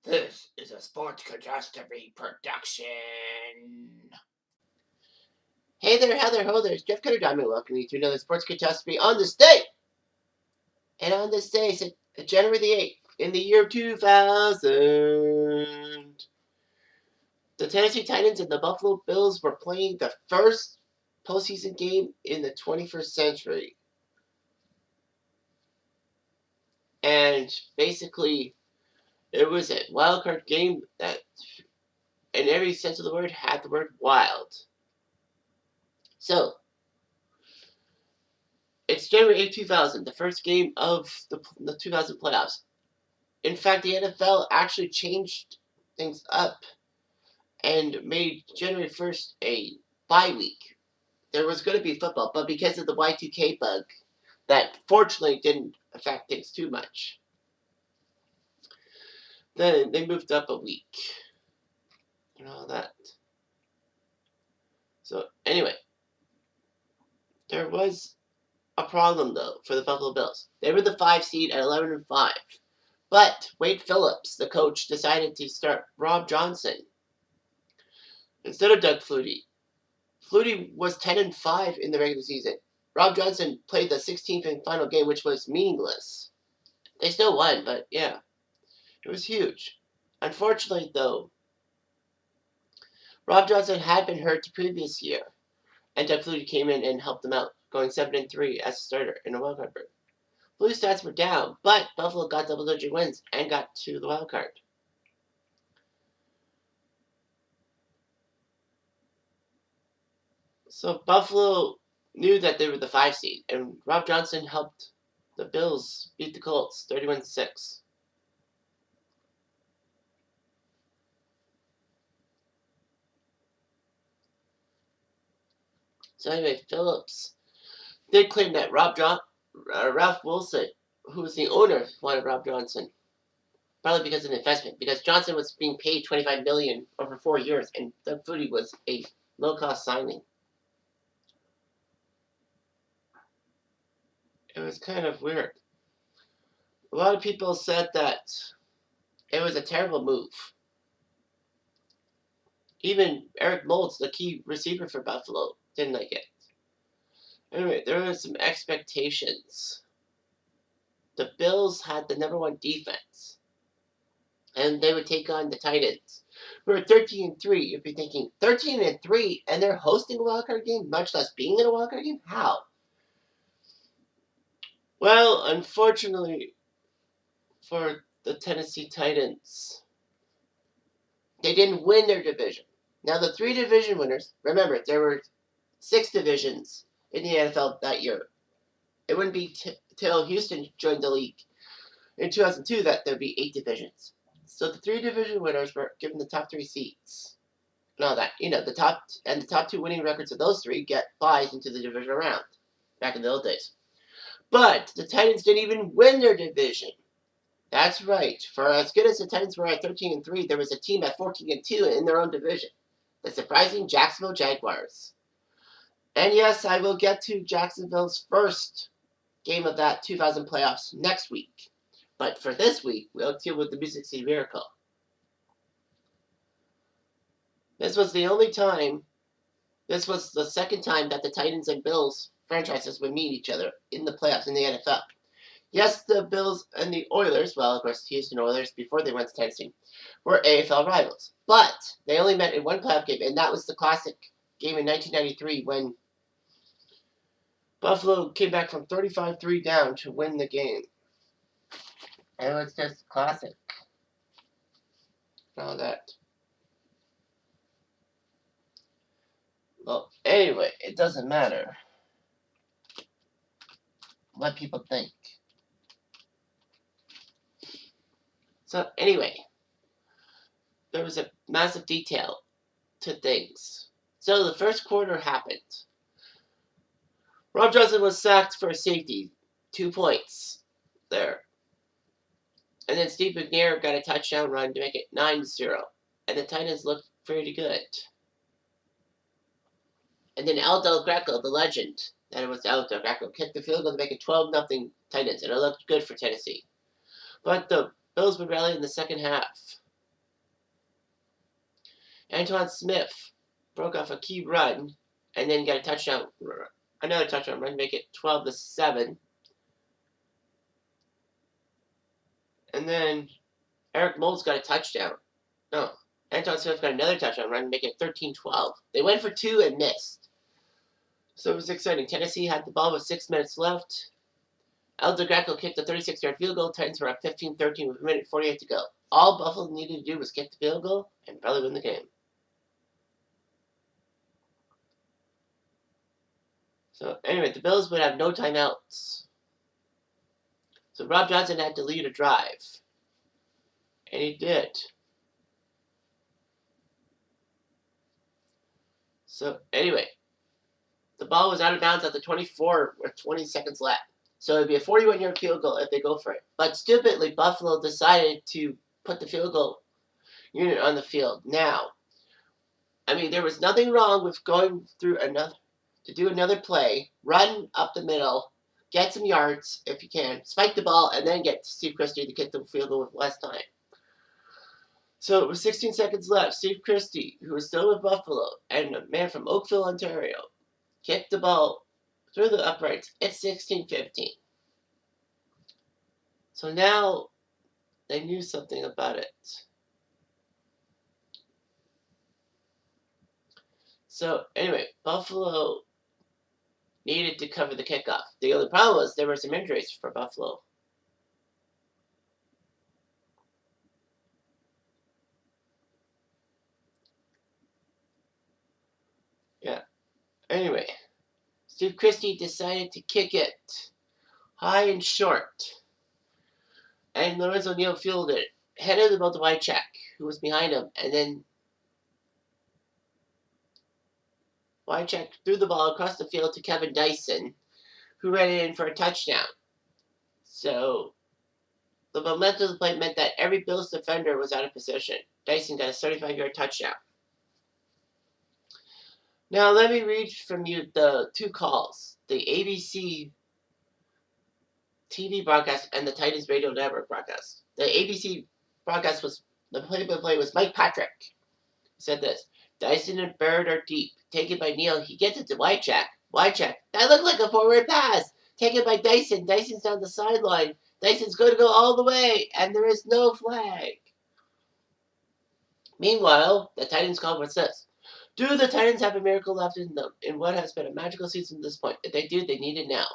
This is a Sports Catastrophe production. Hey there, Heather, ho there. It's Jeff Cutter Diamond welcoming you to another Sports Catastrophe on this day. And on this day, January the 8th, in the year 2000, the Tennessee Titans and the Buffalo Bills were playing the first postseason game in the 21st century. And basically, it was a wildcard game that, in every sense of the word, had the word wild. So, it's January 8, 2000, the first game of the 2000 playoffs. In fact, the NFL actually changed things up and made January 1st a bye week. There was going to be football, but because of the Y2K bug, that fortunately didn't affect things too much. Then they moved up a week and all that. So anyway, there was a problem though for the Buffalo Bills. They were the 5 seed at 11-5. But Wade Phillips, the coach, decided to start Rob Johnson instead of Doug Flutie. Flutie was 10-5 in the regular season. Rob Johnson played the 16th and final game, which was meaningless. They still won, but yeah, it was huge. Unfortunately, though, Rob Johnson had been hurt the previous year, and Doug Flutie came in and helped them out, going 7-3 as a starter in a wildcard berth. Flutie's stats were down, but Buffalo got double-digit wins and got to the wildcard. So Buffalo knew that they were the 5 seed, and Rob Johnson helped the Bills beat the Colts 31-6. So anyway, Phillips did claim that Ralph Wilson, who was the owner, wanted Rob Johnson, probably because of the investment, because Johnson was being paid $25 million over 4 years, and Doug Flutie was a low-cost signing. It was kind of weird. A lot of people said that it was a terrible move. Even Eric Moulds, the key receiver for Buffalo, didn't like it. Anyway, there were some expectations. The Bills had the number 1 defense, and they would take on the Titans, who are 13-3. You'd be thinking, 13-3, and they're hosting a wildcard game, much less being in a wildcard game? How? Well, unfortunately for the Tennessee Titans, they didn't win their division. Now, the 3 division winners, remember, there were 6 divisions in the NFL that year. It wouldn't be till Houston joined the league in 2002 that there'd be 8 divisions. So the 3 division winners were given the top 3 seats. And all that. The top 2 winning records of those 3 get buys into the divisional round. Back in the old days. But the Titans didn't even win their division. That's right. For as good as the Titans were at 13-3, there was a team at 14-2 in their own division. The surprising Jacksonville Jaguars. And yes, I will get to Jacksonville's first game of that 2000 playoffs next week. But for this week, we'll deal with the Music City Miracle. This was the second time that the Titans and Bills franchises would meet each other in the playoffs in the NFL. Yes, the Bills and the Oilers, well, of course, Houston Oilers, before they went to Tennessee, were AFL rivals. But they only met in one playoff game, and that was the classic game in 1993 when Buffalo came back from 35-3 down to win the game. And it was just classic. And all that. Well, anyway, it doesn't matter what people think. So, anyway, there was a massive detail to things. So, the first quarter happened. Rob Johnson was sacked for a safety. 2 points there. And then Steve McNair got a touchdown run to make it 9-0. And the Titans looked pretty good. And then Al Del Greco, the legend, that it was Al Del Greco, kicked the field goal to make it 12-0 Titans. And it looked good for Tennessee. But the Bills would rally in the second half. Antoine Smith broke off a key run and then got a touchdown, another touchdown run, make it 12-7. And then Eric Moulds got a touchdown. No, Antoine Smith got another touchdown run, make it 13-12. They went for 2 and missed. So it was exciting. Tennessee had the ball with 6 minutes left. Elder Greco kicked a 36-yard field goal. Titans were up 15-13 with 1:48 to go. All Buffalo needed to do was kick the field goal and probably win the game. So anyway, the Bills would have no timeouts. So Rob Johnson had to lead a drive. And he did. So anyway, the ball was out of bounds at the 24 with 20 seconds left. So it'd be a 41-yard field goal if they go for it. But stupidly, Buffalo decided to put the field goal unit on the field. Now, I mean, there was nothing wrong with going through another play, run up the middle, get some yards if you can, spike the ball, and then get Steve Christie to kick the field goal with less time. So it was 16 seconds left. Steve Christie, who was still with Buffalo, and a man from Oakville, Ontario, kicked the ball through the uprights. It's 16-15. So now they knew something about it. So anyway, Buffalo needed to cover the kickoff. The only problem was there were some injuries for Buffalo. Yeah. Anyway, Steve Christie decided to kick it high and short. And Lorenzo Neal fielded it. Headed the ball to Wycheck, who was behind him. And then Wycheck threw the ball across the field to Kevin Dyson, who ran it in for a touchdown. So the momentum of the play meant that every Bills defender was out of position. Dyson got a 35-yard touchdown. Now let me read from you the 2 calls. The ABC TV broadcast and the Titans Radio Network broadcast. The ABC broadcast was, the play-by-play was Mike Patrick. He said this: Dyson and Bird are deep. Taken by Neal. He gets it to Wycheck. Wycheck. That looked like a forward pass. Taken by Dyson. Dyson's down the sideline. Dyson's going to go all the way, and there is no flag. Meanwhile, the Titans call was this: do the Titans have a miracle left in them in what has been a magical season to this point? If they do, they need it now.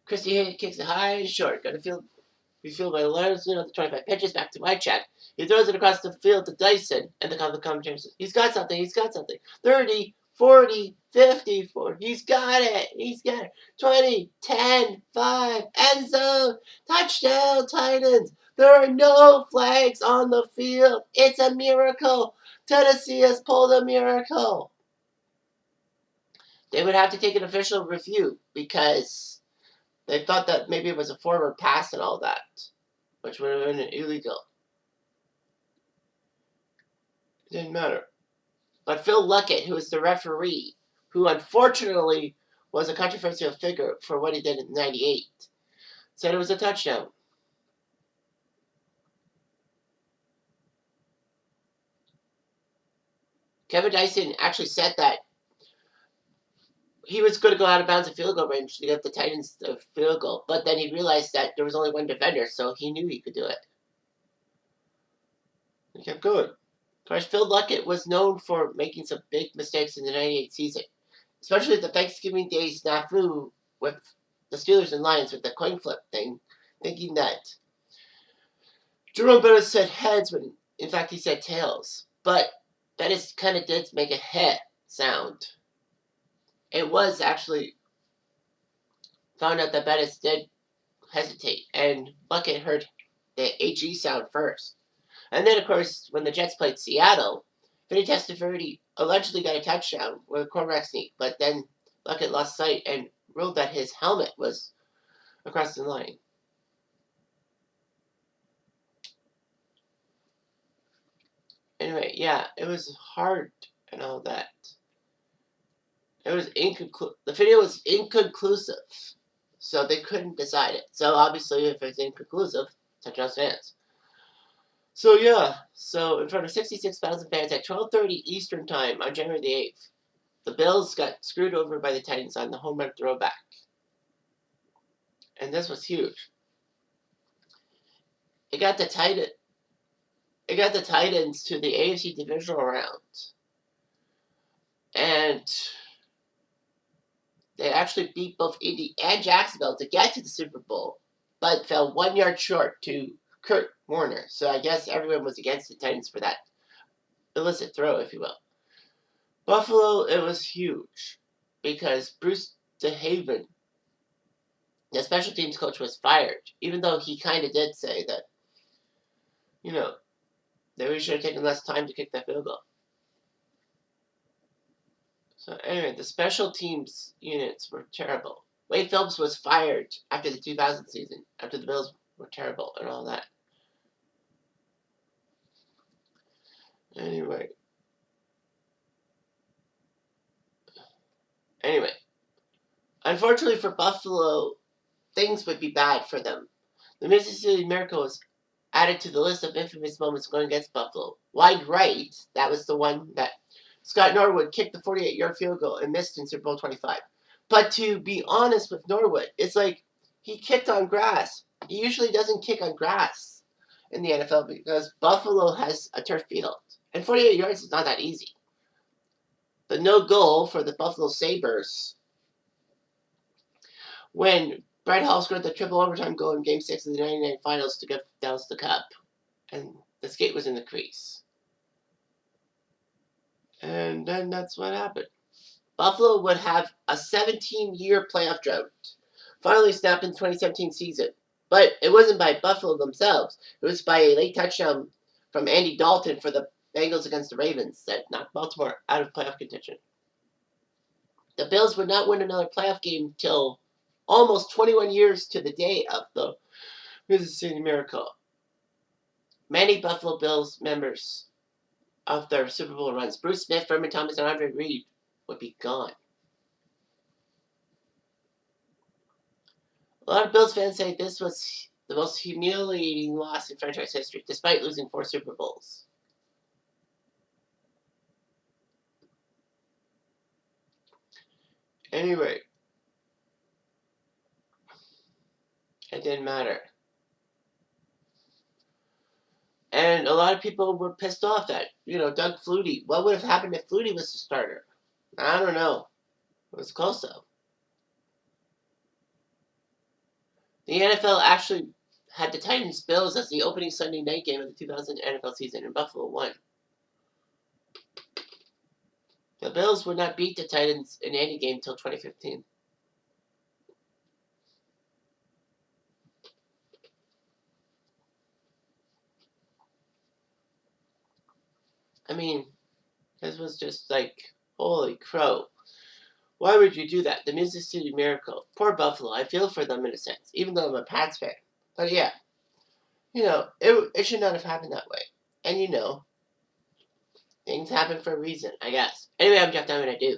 Christie kicks it high and short. Got to be fielded by Larson on the 25. Pitches back to Wycheck. He throws it across the field to Dyson, and the commentator says, he's got something, he's got something. 30, 40, 50, 40. He's got it. He's got it. 20, 10, 5, end zone. Touchdown, Titans. There are no flags on the field. It's a miracle. Tennessee has pulled a miracle. They would have to take an official review because they thought that maybe it was a forward pass and all that, which would have been illegal. It didn't matter. But Phil Luckett, who was the referee, who unfortunately was a controversial figure for what he did in '98, said it was a touchdown. Kevin Dyson actually said that he was going to go out of bounds at field goal range to get the Titans the field goal, but then he realized that there was only one defender, so he knew he could do it. He kept going. Of course, Phil Luckett was known for making some big mistakes in the '98 season, especially the Thanksgiving Day snafu with the Steelers and Lions with the coin flip thing, thinking that Jerome Bettis said heads when in fact he said tails. But Bettis kind of did make a heh sound. It was actually found out that Bettis did hesitate, and Luckett heard the HE sound first. And then, of course, when the Jets played Seattle, Vinny Testaverde allegedly got a touchdown with a quarterback sneak, but then Luckett lost sight and ruled that his helmet was across the line. Anyway, yeah, it was hard and all that. It was the video was inconclusive, so they couldn't decide it. So obviously, if it's inconclusive, touchdown stands. So yeah, So in front of 66,000 fans at 12:30 Eastern Time on January the 8th, the Bills got screwed over by the Titans on the home run throwback. And this was huge. It got the Titans to the AFC divisional round. And they actually beat both Indy and Jacksonville to get to the Super Bowl, but fell 1 yard short to Kurt Warner. So I guess everyone was against the Titans for that illicit throw, if you will. Buffalo, it was huge because Bruce DeHaven, the special teams coach, was fired, even though he kind of did say that, that we should have taken less time to kick that field goal. So anyway, the special teams units were terrible. Wade Phillips was fired after the 2000 season, after the Bills were terrible and all that. Anyway, unfortunately for Buffalo, things would be bad for them. The Mississippi Miracle was added to the list of infamous moments going against Buffalo. Wide right, that was the one that Scott Norwood kicked the 48-yard field goal and missed in Super Bowl 25. But to be honest with Norwood, it's like he kicked on grass. He usually doesn't kick on grass in the NFL because Buffalo has a turf field. And 48 yards is not that easy. The no goal for the Buffalo Sabres when Brett Hall scored the triple overtime goal in Game 6 of the 99 finals to give Dallas the cup. And the skate was in the crease. And then that's what happened. Buffalo would have a 17-year playoff drought. Finally snapped in the 2017 season. But it wasn't by Buffalo themselves. It was by a late touchdown from Andy Dalton for the Bengals against the Ravens that knocked Baltimore out of playoff contention. The Bills would not win another playoff game till almost 21 years to the day of the Mississippi Miracle. Many Buffalo Bills members of their Super Bowl runs, Bruce Smith, Furman Thomas, and Andre Reed, would be gone. A lot of Bills fans say this was the most humiliating loss in franchise history, despite losing 4 Super Bowls. Anyway, it didn't matter. And a lot of people were pissed off that, Doug Flutie. What would have happened if Flutie was the starter? I don't know. It was close, though. The NFL actually had the Titans-Bills as the opening Sunday night game of the 2000 NFL season, and Buffalo won. The Bills would not beat the Titans in any game until 2015. I mean, this was just like, holy crow. Why would you do that? The Mississippi Miracle. Poor Buffalo. I feel for them in a sense, even though I'm a Pats fan. But yeah, it should not have happened that way. And things happen for a reason, I guess. Anyway, I'm Jeff Diamond. I do.